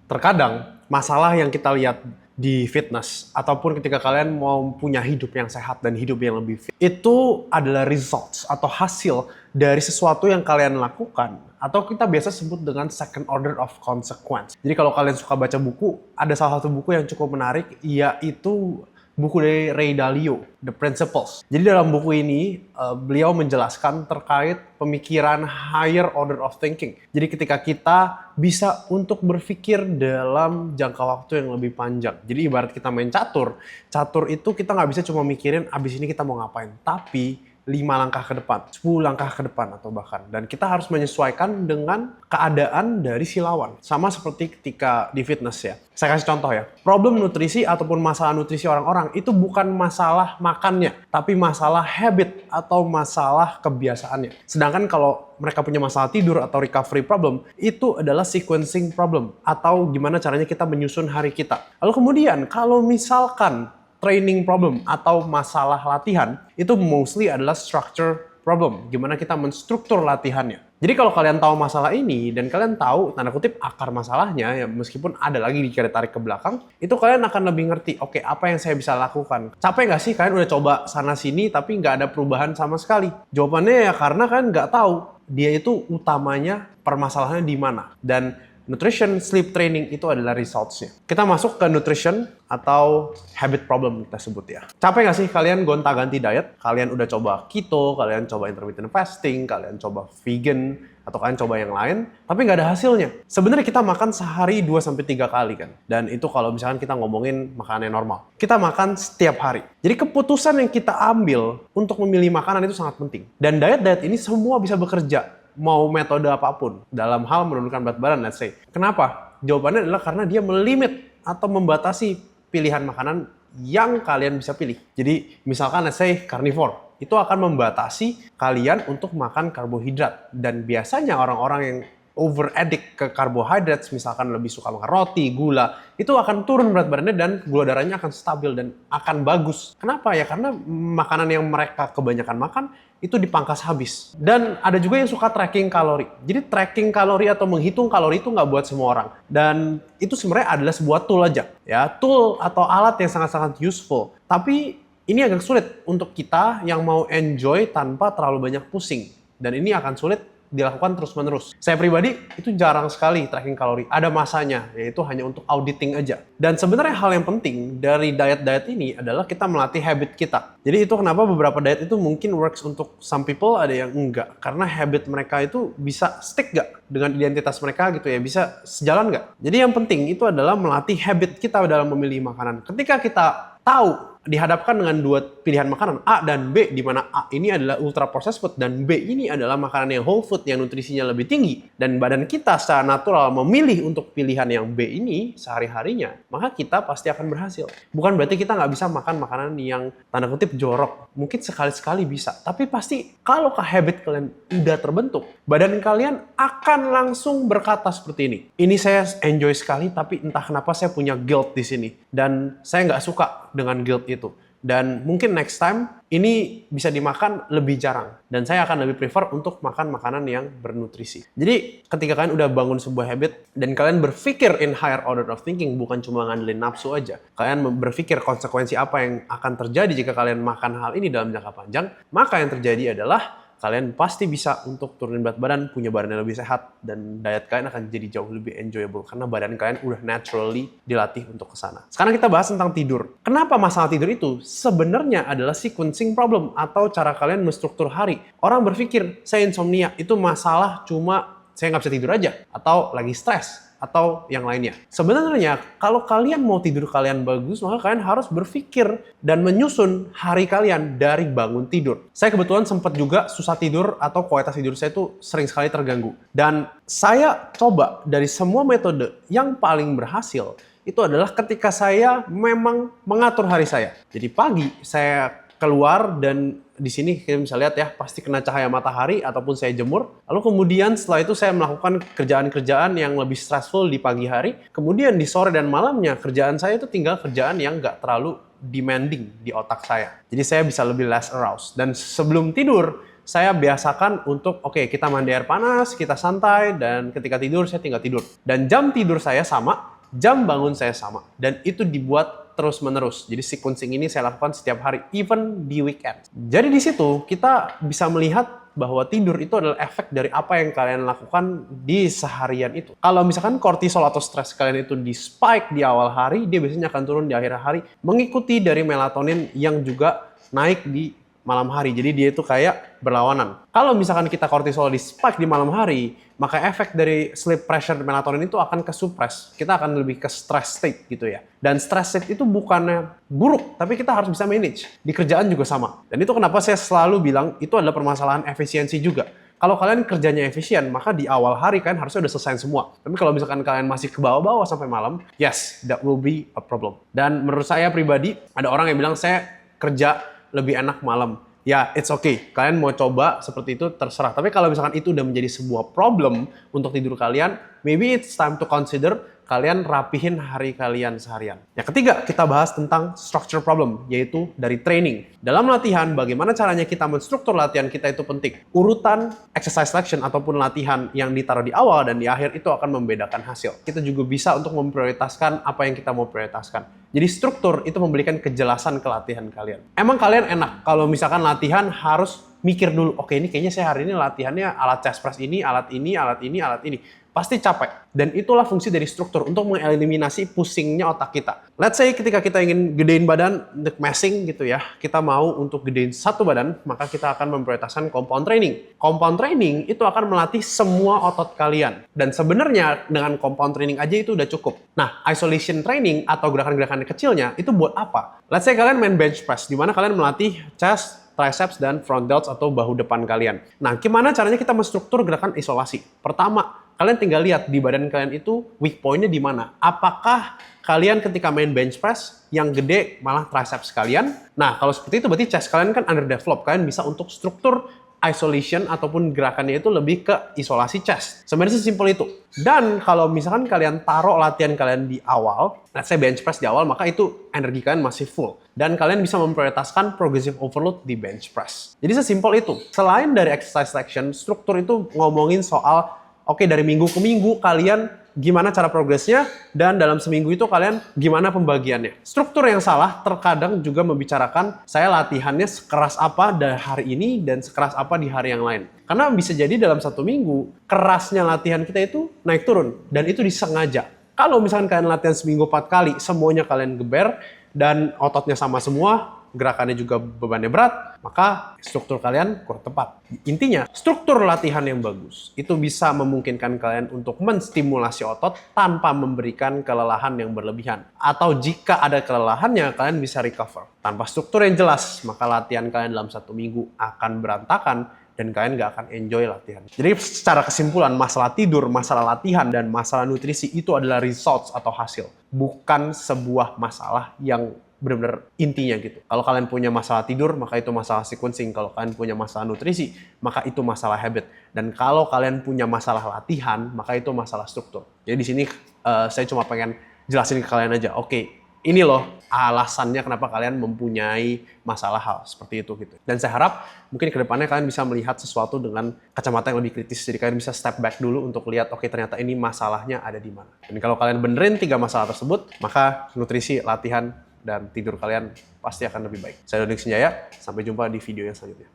Terkadang masalah yang kita lihat di fitness ataupun ketika kalian mau punya hidup yang sehat dan hidup yang lebih fit, itu adalah results atau hasil dari sesuatu yang kalian lakukan atau kita biasa sebut dengan second order of consequence. Jadi kalau kalian suka baca buku, ada salah satu buku yang cukup menarik, yaitu buku dari Ray Dalio, The Principles. Jadi dalam buku ini, beliau menjelaskan terkait pemikiran higher order of thinking. Jadi ketika kita bisa untuk berpikir dalam jangka waktu yang lebih panjang. Jadi ibarat kita main catur, catur itu kita nggak bisa cuma mikirin abis ini kita mau ngapain. Tapi 5 langkah ke depan, 10 langkah ke depan atau bahkan. Dan kita harus menyesuaikan dengan keadaan dari si lawan. Sama seperti ketika di fitness ya. Saya kasih contoh ya. Problem nutrisi ataupun masalah nutrisi orang-orang itu bukan masalah makannya, tapi masalah habit atau masalah kebiasaannya. Sedangkan kalau mereka punya masalah tidur atau recovery problem, itu adalah sequencing problem atau gimana caranya kita menyusun hari kita. Lalu kemudian kalau misalkan training problem atau masalah latihan, itu mostly adalah structure problem. Gimana kita menstruktur latihannya. Jadi kalau kalian tahu masalah ini dan kalian tahu tanda kutip akar masalahnya, ya meskipun ada lagi ditarik ke belakang, itu kalian akan lebih ngerti, oke, apa yang saya bisa lakukan. Capek nggak sih kalian udah coba sana sini tapi nggak ada perubahan sama sekali? Jawabannya ya karena kalian nggak tahu dia itu utamanya permasalahannya di mana. Dan nutrition, sleep training itu adalah results-nya. Kita masuk ke nutrition atau habit problem kita sebut ya. Capek nggak sih kalian gonta-ganti diet? Kalian udah coba keto, kalian coba intermittent fasting, kalian coba vegan, atau kalian coba yang lain, tapi nggak ada hasilnya. Sebenarnya kita makan sehari 2-3 kali kan. Dan itu kalau misalkan kita ngomongin makanan normal. Kita makan setiap hari. Jadi keputusan yang kita ambil untuk memilih makanan itu sangat penting. Dan diet-diet ini semua bisa bekerja. Mau metode apapun dalam hal menurunkan berat badan, let's say. Kenapa? Jawabannya adalah karena dia melimit atau membatasi pilihan makanan yang kalian bisa pilih. Jadi misalkan let's say carnivore, itu akan membatasi kalian untuk makan karbohidrat. Dan biasanya orang-orang yang over addict ke carbohydrates, misalkan lebih suka makan roti, gula, itu akan turun berat badannya dan gula darahnya akan stabil dan akan bagus. Kenapa ya? Karena makanan yang mereka kebanyakan makan itu dipangkas habis. Dan ada juga yang suka tracking kalori. Jadi tracking kalori atau menghitung kalori itu nggak buat semua orang. Dan itu sebenarnya adalah sebuah tool aja. Ya, tool atau alat yang sangat-sangat useful. Tapi ini agak sulit untuk kita yang mau enjoy tanpa terlalu banyak pusing. Dan ini akan sulit dilakukan terus-menerus. Saya pribadi itu jarang sekali tracking kalori. Ada masanya, yaitu hanya untuk auditing aja. Dan sebenarnya hal yang penting dari diet-diet ini adalah kita melatih habit kita. Jadi itu kenapa beberapa diet itu mungkin works untuk some people, ada yang enggak. Karena habit mereka itu bisa stick gak dengan identitas mereka gitu ya, bisa sejalan gak? Jadi yang penting itu adalah melatih habit kita dalam memilih makanan. Ketika kita tahu dihadapkan dengan dua pilihan makanan A dan B, di mana A ini adalah ultra processed food dan B ini adalah makanan yang whole food yang nutrisinya lebih tinggi, dan badan kita secara natural memilih untuk pilihan yang B ini sehari-harinya, maka kita pasti akan berhasil. Bukan berarti kita nggak bisa makan makanan yang tanda kutip jorok, mungkin sekali-sekali bisa, tapi pasti kalau habit kalian udah terbentuk, badan kalian akan langsung berkata seperti ini saya enjoy sekali, tapi entah kenapa saya punya guilt di sini dan saya nggak suka dengan guilt itu. Dan mungkin next time ini bisa dimakan lebih jarang. Dan saya akan lebih prefer untuk makan makanan yang bernutrisi. Jadi ketika kalian udah bangun sebuah habit dan kalian berpikir in higher order of thinking, bukan cuma ngandelin nafsu aja. Kalian berpikir konsekuensi apa yang akan terjadi jika kalian makan hal ini dalam jangka panjang, maka yang terjadi adalah kalian pasti bisa untuk turunin berat badan, punya badan yang lebih sehat, dan diet kalian akan jadi jauh lebih enjoyable karena badan kalian udah naturally dilatih untuk ke sana. Sekarang kita bahas tentang tidur. Kenapa masalah tidur itu sebenarnya adalah sequencing problem atau cara kalian menstruktur hari. Orang berpikir saya insomnia, itu masalah cuma saya nggak bisa tidur aja atau lagi stres atau yang lainnya. Sebenarnya kalau kalian mau tidur kalian bagus, maka kalian harus berpikir dan menyusun hari kalian dari bangun tidur. Saya kebetulan sempat juga susah tidur atau kualitas tidur saya itu sering sekali terganggu. Dan saya coba dari semua metode yang paling berhasil itu adalah ketika saya memang mengatur hari saya. Jadi pagi saya keluar dan di sini kita bisa lihat ya, pasti kena cahaya matahari ataupun saya jemur. Lalu kemudian setelah itu saya melakukan kerjaan-kerjaan yang lebih stressful di pagi hari. Kemudian di sore dan malamnya kerjaan saya itu tinggal kerjaan yang nggak terlalu demanding di otak saya. Jadi saya bisa lebih less aroused. Dan sebelum tidur saya biasakan untuk kita mandi air panas, kita santai, dan ketika tidur saya tinggal tidur. Dan jam tidur saya sama jam bangun saya sama, dan itu dibuat terus-menerus. Jadi sequencing ini saya lakukan setiap hari, even di weekend. Jadi di situ kita bisa melihat bahwa tidur itu adalah efek dari apa yang kalian lakukan di seharian itu. Kalau misalkan kortisol atau stres kalian itu di spike di awal hari, dia biasanya akan turun di akhir hari, mengikuti dari melatonin yang juga naik di malam hari. Jadi dia itu kayak berlawanan. Kalau misalkan kita kortisol di spike di malam hari, maka efek dari sleep pressure melatonin itu akan kesupres. Kita akan lebih ke stress state gitu ya. Dan stress state itu bukannya buruk, tapi kita harus bisa manage. Di kerjaan juga sama. Dan itu kenapa saya selalu bilang itu adalah permasalahan efisiensi juga. Kalau kalian kerjanya efisien, maka di awal hari kan harusnya udah selesai semua. Tapi kalau misalkan kalian masih ke bawah-bawah sampai malam, yes, that will be a problem. Dan menurut saya pribadi, ada orang yang bilang saya kerja lebih enak malam. Ya, it's okay. Kalian mau coba seperti itu, terserah. Tapi kalau misalkan itu udah menjadi sebuah problem untuk tidur kalian, maybe it's time to consider kalian rapihin hari kalian seharian. Yang ketiga, kita bahas tentang structure problem, yaitu dari training. Dalam latihan, bagaimana caranya kita menstruktur latihan kita itu penting. Urutan exercise selection ataupun latihan yang ditaruh di awal dan di akhir itu akan membedakan hasil. Kita juga bisa untuk memprioritaskan apa yang kita mau prioritaskan. Jadi struktur itu memberikan kejelasan ke latihan kalian. Emang kalian enak kalau misalkan latihan harus mikir dulu, oke ini kayaknya saya hari ini latihannya alat chest press ini, alat ini, alat ini, alat ini. Pasti capek. Dan itulah fungsi dari struktur untuk mengeliminasi pusingnya otak kita. Let's say ketika kita ingin gedein badan untuk massing gitu ya, kita mau untuk gedein satu badan, maka kita akan memprioritaskan compound training. Compound training itu akan melatih semua otot kalian. Dan sebenarnya dengan compound training aja itu udah cukup. Nah, isolation training atau gerakan-gerakan kecilnya itu buat apa? Let's say kalian main bench press, di mana kalian melatih chest, triceps, dan front delts atau bahu depan kalian. Nah, gimana caranya kita menstruktur gerakan isolasi? Pertama, kalian tinggal lihat di badan kalian itu weak point-nya di mana. Apakah kalian ketika main bench press yang gede malah triceps kalian? Nah, kalau seperti itu berarti chest kalian kan underdeveloped. Kalian bisa untuk struktur isolation ataupun gerakannya itu lebih ke isolasi chest. Sebenarnya sesimpel itu. Dan kalau misalkan kalian taruh latihan kalian di awal, let's say bench press di awal, maka itu energi kalian masih full. Dan kalian bisa memprioritaskan progressive overload di bench press. Jadi sesimpel itu. Selain dari exercise selection, struktur itu ngomongin soal oke, dari minggu ke minggu kalian gimana cara progresnya, dan dalam seminggu itu kalian gimana pembagiannya. Struktur yang salah terkadang juga membicarakan saya latihannya sekeras apa dari hari ini dan sekeras apa di hari yang lain. Karena bisa jadi dalam satu minggu, kerasnya latihan kita itu naik turun, dan itu disengaja. Kalau misalkan kalian latihan seminggu 4 kali, semuanya kalian geber, dan ototnya sama semua, gerakannya juga bebannya berat, maka struktur kalian kurang tepat. Intinya, struktur latihan yang bagus itu bisa memungkinkan kalian untuk menstimulasi otot tanpa memberikan kelelahan yang berlebihan. Atau jika ada kelelahannya, kalian bisa recover. Tanpa struktur yang jelas, maka latihan kalian dalam satu minggu akan berantakan dan kalian nggak akan enjoy latihan. Jadi secara kesimpulan, masalah tidur, masalah latihan, dan masalah nutrisi itu adalah results atau hasil. Bukan sebuah masalah yang benar-benar intinya gitu. Kalau kalian punya masalah tidur, maka itu masalah sequencing. Kalau kalian punya masalah nutrisi, maka itu masalah habit. Dan kalau kalian punya masalah latihan, maka itu masalah struktur. Jadi di sini saya cuma pengen jelasin ke kalian aja. Oke, ini loh alasannya kenapa kalian mempunyai masalah hal seperti itu gitu. Dan saya harap mungkin ke depannya kalian bisa melihat sesuatu dengan kacamata yang lebih kritis. Jadi kalian bisa step back dulu untuk lihat, oke ternyata ini masalahnya ada di mana. Dan kalau kalian benerin 3 masalah tersebut, maka nutrisi, latihan, dan tidur kalian pasti akan lebih baik. Saya Doni Senjaya, sampai jumpa di video yang selanjutnya.